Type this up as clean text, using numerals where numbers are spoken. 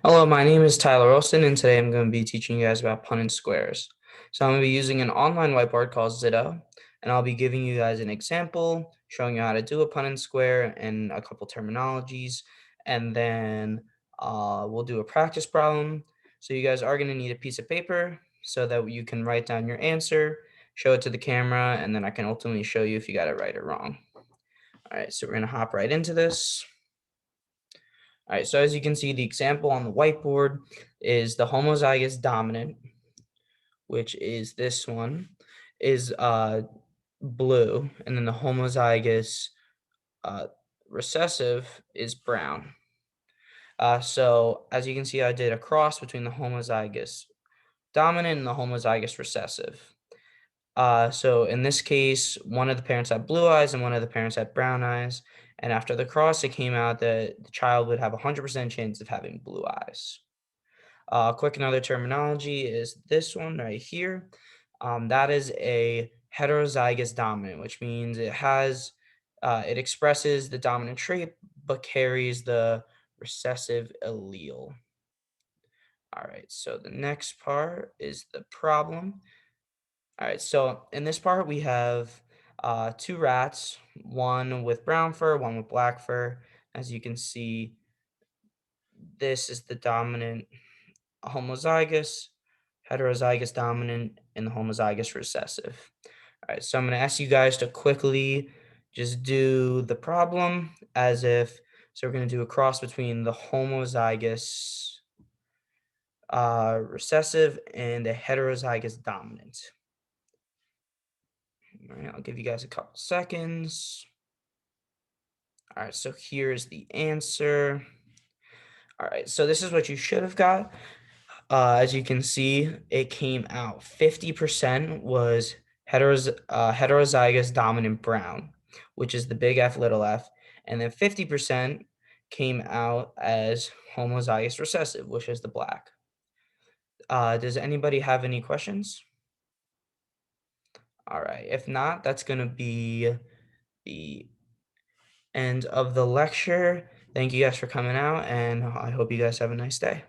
Hello, my name is Tyler Olsen, and today I'm going to be teaching you guys about punnent squares. So I'm going to be using an online whiteboard called Zitto, and I'll be giving you guys an example, showing you how to do a punnent square and a couple terminologies, and then we'll do a practice problem. So you guys are going to need a piece of paper so that you can write down your answer, show it to the camera, and then I can ultimately show you if you got it right or wrong. All right, so we're going to hop right into this. All right, so as you can see, the example on the whiteboard is the homozygous dominant, which is this one, is blue, and then the homozygous uh, recessive is brown. So as you can see, I did a cross between the homozygous dominant and the homozygous recessive. So in this case, one of the parents had blue eyes and one of the parents had brown eyes. And after the cross, it came out that the child would have a 100% chance of having blue eyes. Quick another terminology is this one right here. That is a heterozygous dominant, which means it expresses the dominant trait but carries the recessive allele. All right, so the next part is the problem. All right, so in this part we have two rats, one with brown fur, one with black fur. As you can see, this is the dominant homozygous, heterozygous dominant, and the homozygous recessive. All right, so I'm going to ask you guys to quickly just do the problem as if, so we're going to do a cross between the homozygous recessive and a heterozygous dominant. All right, I'll give you guys a couple seconds. All right, so here's the answer. All right, so this is what you should have got. As you can see, it came out 50% was heterozygous dominant brown, which is the big F little f, and then 50% came out as homozygous recessive, which is the black. Does anybody have any questions? All right, if not, that's going to be the end of the lecture. Thank you guys for coming out, and I hope you guys have a nice day.